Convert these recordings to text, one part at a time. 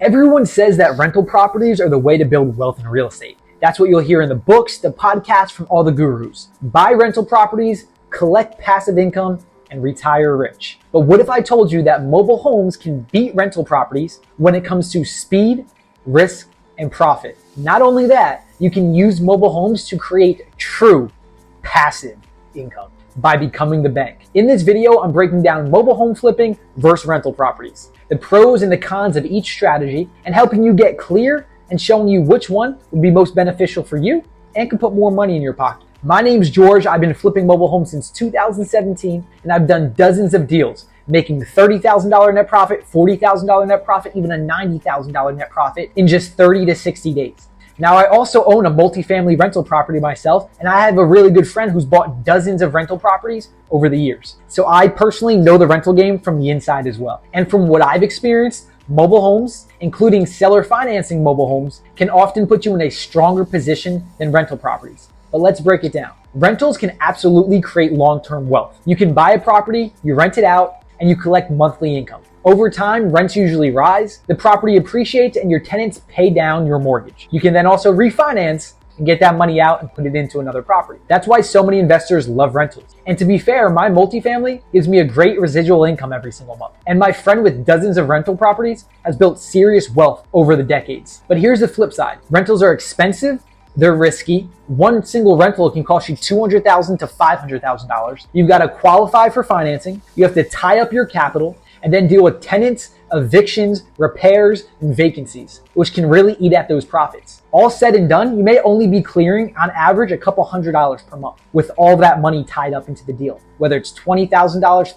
Everyone says that rental properties are the way to build wealth in real estate. That's what you'll hear in the books, the podcasts from all the gurus. Buy rental properties, collect passive income, and retire rich. But what if I told you that mobile homes can beat rental properties when it comes to speed, risk, and profit? Not only that, you can use mobile homes to create true passive income by becoming the bank. In this video, I'm breaking down mobile home flipping versus rental properties, the pros and the cons of each strategy, and helping you get clear and showing you which one would be most beneficial for you and can put more money in your pocket. My name's George. I've been flipping mobile homes since 2017, and I've done dozens of deals, making $30,000 net profit, $40,000 net profit, even a $90,000 net profit in just 30 to 60 days. Now, I also own a multifamily rental property myself, and I have a really good friend who's bought dozens of rental properties over the years. So I personally know the rental game from the inside as well. And from what I've experienced, mobile homes, including seller financing mobile homes, can often put you in a stronger position than rental properties. But let's break it down. Rentals can absolutely create long-term wealth. You can buy a property, you rent it out, and you collect monthly income. Over time, rents usually rise, the property appreciates, and your tenants pay down your mortgage. You can then also refinance and get that money out and put it into another property. That's why so many investors love rentals. And to be fair, my multifamily gives me a great residual income every single month. And my friend with dozens of rental properties has built serious wealth over the decades. But here's the flip side. Rentals are expensive, they're risky. One single rental can cost you $200,000 to $500,000. You've got to qualify for financing. You have to tie up your capital and then deal with tenants, evictions, repairs, and vacancies, which can really eat at those profits. All said and done, you may only be clearing on average a couple $100s per month with all that money tied up into the deal, whether it's $20,000,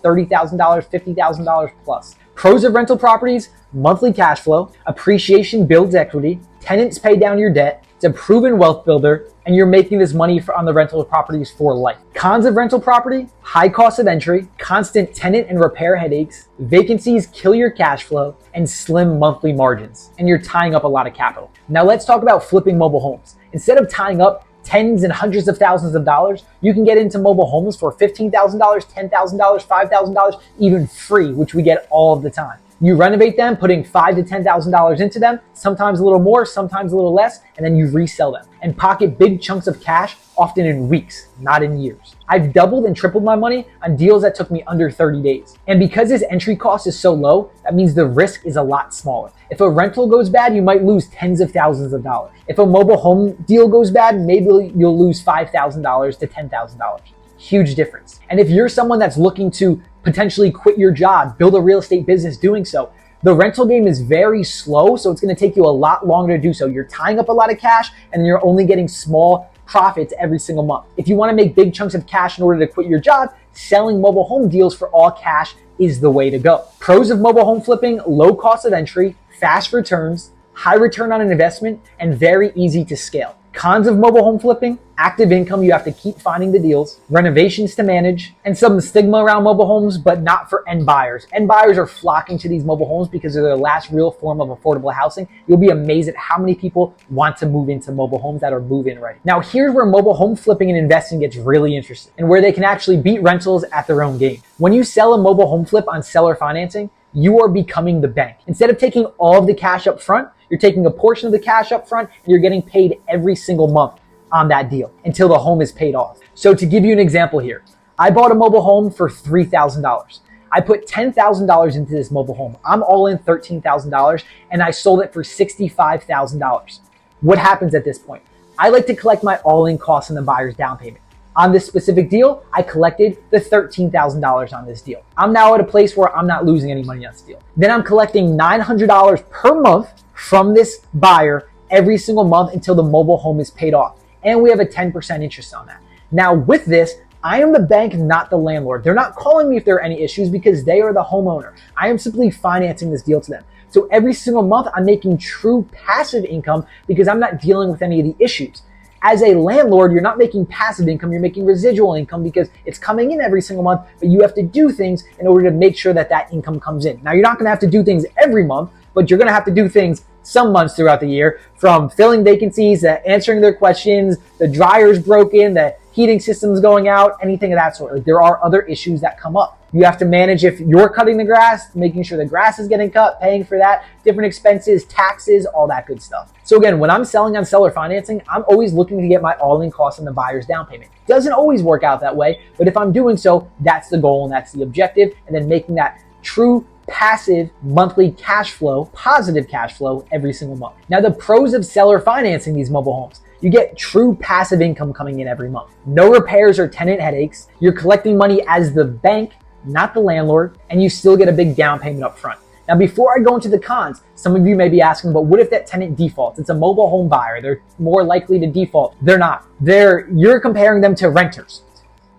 $30,000, $50,000 plus. Pros of rental properties: monthly cash flow, appreciation builds equity, tenants pay down your debt, it's a proven wealth builder, and you're making this money on the rental properties for life. Cons of rental property: high cost of entry, constant tenant and repair headaches, vacancies kill your cash flow, and slim monthly margins, and you're tying up a lot of capital. Now let's talk about flipping mobile homes. Instead of tying up tens and hundreds of thousands of dollars, you can get into mobile homes for $15,000, $10,000, $5,000, even free, which we get all of the time. You renovate them, putting $5,000 to $10,000 into them, sometimes a little more, sometimes a little less, and then you resell them and pocket big chunks of cash, often in weeks, not in years. I've doubled and tripled my money on deals that took me under 30 days. And because this entry cost is so low, that means the risk is a lot smaller. If a rental goes bad, you might lose tens of thousands of dollars. If a mobile home deal goes bad, maybe you'll lose $5,000 to $10,000. Huge difference. And if you're someone that's looking to potentially quit your job, build a real estate business doing so, the rental game is very slow, so it's going to take you a lot longer to do so. You're tying up a lot of cash and you're only getting small profits every single month. If you want to make big chunks of cash in order to quit your job, selling mobile home deals for all cash is the way to go. Pros of mobile home flipping: low cost of entry, fast returns, high return on an investment, and very easy to scale. Cons of mobile home flipping: active income, you have to keep finding the deals, renovations to manage, and some stigma around mobile homes, but not for end buyers. End buyers are flocking to these mobile homes because they're their last real form of affordable housing. You'll be amazed at how many people want to move into mobile homes that are move-in ready. Now, here's where mobile home flipping and investing gets really interesting and where they can actually beat rentals at their own game. When you sell a mobile home flip on seller financing, you are becoming the bank. Instead of taking all of the cash up front, you're taking a portion of the cash up front and you're getting paid every single month on that deal until the home is paid off. So to give you an example here, I bought a mobile home for $3,000. I put $10,000 into this mobile home. I'm all in $13,000 and I sold it for $65,000. What happens at this point? I like to collect my all-in costs and the buyer's down payment. On this specific deal, I collected the $13,000 on this deal. I'm now at a place where I'm not losing any money on this deal. Then I'm collecting $900 per month from this buyer every single month until the mobile home is paid off. And we have a 10% interest on that. Now with this, I am the bank, not the landlord. They're not calling me if there are any issues because they are the homeowner. I am simply financing this deal to them. So every single month, I'm making true passive income because I'm not dealing with any of the issues. As a landlord, you're not making passive income, you're making residual income because it's coming in every single month, but you have to do things in order to make sure that that income comes in. Now, you're not gonna have to do things every month, but you're gonna have to do things some months throughout the year, from filling vacancies, answering their questions, the dryer's broken, the heating systems going out, anything of that sort. Like, there are other issues that come up. You have to manage if you're cutting the grass, making sure the grass is getting cut, paying for that, different expenses, taxes, all that good stuff. So again, when I'm selling on seller financing, I'm always looking to get my all-in cost on the buyer's down payment. Doesn't always work out that way, but if I'm doing so, that's the goal and that's the objective, and then making that true passive monthly cash flow, positive cash flow every single month. Now, the pros of seller financing these mobile homes: you get true passive income coming in every month. No repairs or tenant headaches. You're collecting money as the bank, not the landlord, and you still get a big down payment up front. Now, before I go into the cons, some of you may be asking, but what if that tenant defaults? It's a mobile home buyer. They're more likely to default. They're not. You're comparing them to renters.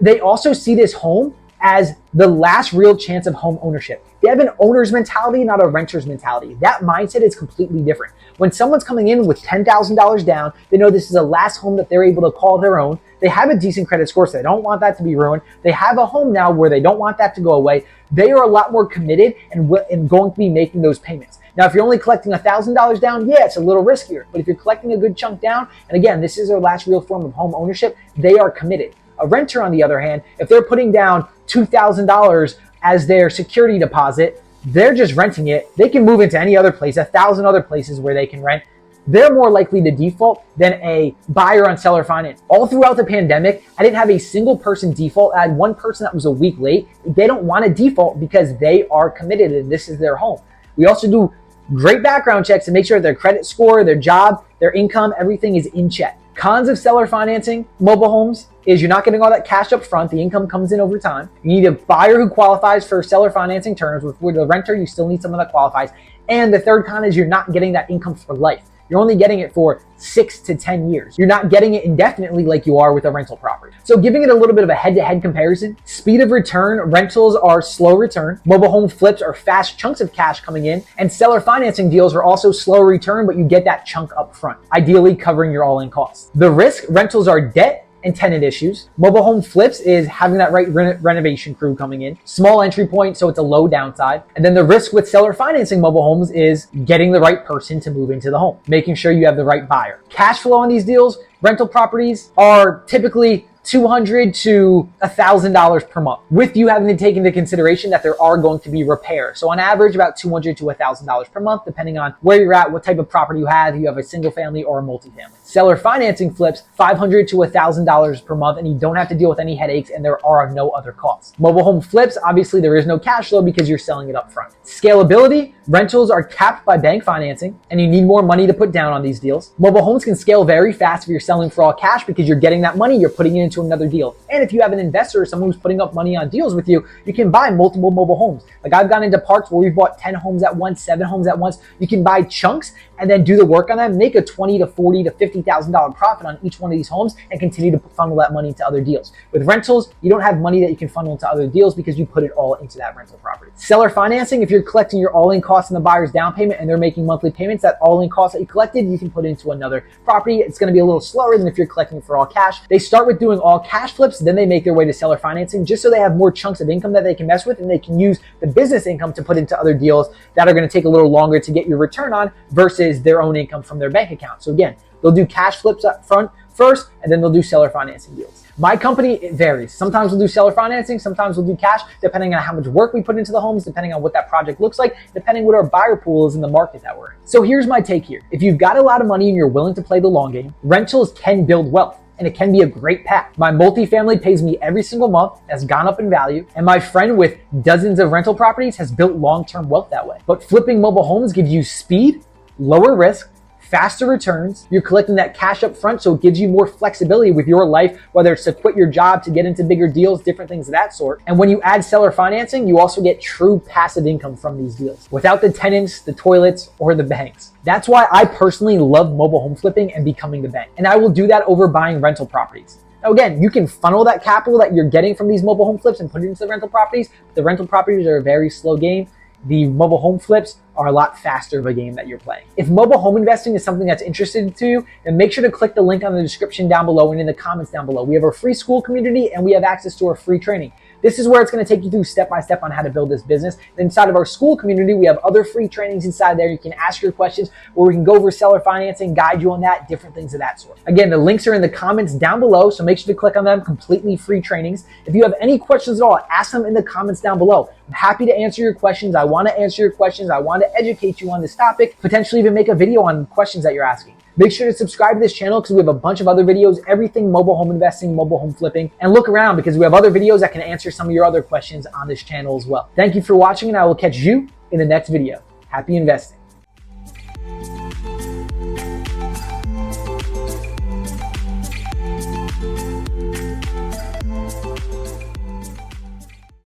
They also see this home as the last real chance of home ownership. They have an owner's mentality, not a renter's mentality. That mindset is completely different. When someone's coming in with $10,000 down, they know this is the last home that they're able to call their own. They have a decent credit score, so they don't want that to be ruined. They have a home now where they don't want that to go away. They are a lot more committed and going to be making those payments. Now, if you're only collecting $1,000 down, yeah, it's a little riskier. But if you're collecting a good chunk down, and again, this is their last real form of home ownership, they are committed. A renter, on the other hand, if they're putting down $2,000 as their security deposit, they're just renting it. They can move into any other place, 1,000 other places where they can rent. They're more likely to default than a buyer on seller finance. All throughout the pandemic, I didn't have a single person default. I had one person that was a week late. They don't want to default because they are committed and this is their home. We also do great background checks to make sure their credit score, their job, their income, everything is in check. Cons of seller financing mobile homes is you're not getting all that cash up front. The income comes in over time. You need a buyer who qualifies for seller financing terms. With a renter, you still need someone that qualifies. And the third con is you're not getting that income for life. You're only getting it for 6 to 10 years. You're not getting it indefinitely like you are with a rental property. So giving it a little bit of a head-to-head comparison, speed of return, rentals are slow return, mobile home flips are fast chunks of cash coming in, and seller financing deals are also slow return, but you get that chunk up front, ideally covering your all-in costs. The risk, rentals are debt and tenant issues. Mobile home flips is having that right renovation crew coming in. Small entry point, so it's a low downside. And then the risk with seller financing mobile homes is getting the right person to move into the home, making sure you have the right buyer. Cash flow on these deals, rental properties are typically $200 to $1,000 per month, with you having to take into consideration that there are going to be repairs. So on average, about $200 to $1,000 per month, depending on where you're at, what type of property you have a single family or a multifamily. Seller financing flips $500 to $1,000 per month, and you don't have to deal with any headaches, and there are no other costs. Mobile home flips, obviously there is no cash flow because you're selling it up front. Scalability, rentals are capped by bank financing, and you need more money to put down on these deals. Mobile homes can scale very fast if you're selling for all cash because you're getting that money, you're putting it into another deal. And if you have an investor or someone who's putting up money on deals with you, you can buy multiple mobile homes. Like, I've gone into parks where we've bought 10 homes at once, 7 homes at once. You can buy chunks and then do the work on them, make a $20,000 to $40,000 to $50,000 profit on each one of these homes and continue to funnel that money into other deals. With rentals, you don't have money that you can funnel into other deals because you put it all into that rental property. Seller financing, if you're collecting your all-in costs on the buyer's down payment and they're making monthly payments, that all-in cost that you collected, you can put into another property. It's going to be a little slower than if you're collecting it for all cash. They start with doing all cash flips, then they make their way to seller financing just so they have more chunks of income that they can mess with, and they can use the business income to put into other deals that are going to take a little longer to get your return on versus their own income from their bank account. So again, they'll do cash flips up front first, and then they'll do seller financing deals. My company, it varies. Sometimes we'll do seller financing, sometimes we'll do cash, depending on how much work we put into the homes, depending on what that project looks like, depending what our buyer pool is in the market that we're in. So here's my take here. If you've got a lot of money and you're willing to play the long game, rentals can build wealth. And it can be a great path. My multifamily pays me every single month, has gone up in value, and my friend with dozens of rental properties has built long-term wealth that way. But flipping mobile homes gives you speed, lower risk, faster returns. You're collecting that cash up front, so it gives you more flexibility with your life, whether it's to quit your job, to get into bigger deals, different things of that sort. And when you add seller financing, you also get true passive income from these deals without the tenants, the toilets, or the banks. That's why I personally love mobile home flipping and becoming the bank. And I will do that over buying rental properties. Now again, you can funnel that capital that you're getting from these mobile home flips and put it into the rental properties. But the rental properties are a very slow game. The mobile home flips are a lot faster of a game that you're playing. If mobile home investing is something that's interesting to you, then make sure to click the link on the description down below and in the comments down below. We have our free Skool community and we have access to our free training. This is where it's going to take you through step by step on how to build this business. Inside of our Skool community, we have other free trainings inside there. You can ask your questions where we can go over seller financing, guide you on that, different things of that sort. Again, the links are in the comments down below, so make sure to click on them. Completely free trainings. If you have any questions at all, ask them in the comments down below. I'm happy to answer your questions. I want to answer your questions. I want to educate you on this topic, potentially even make a video on questions that you're asking. Make sure to subscribe to this channel because we have a bunch of other videos, everything mobile home investing, mobile home flipping, and look around because we have other videos that can answer some of your other questions on this channel as well. Thank you for watching and I will catch you in the next video. Happy investing.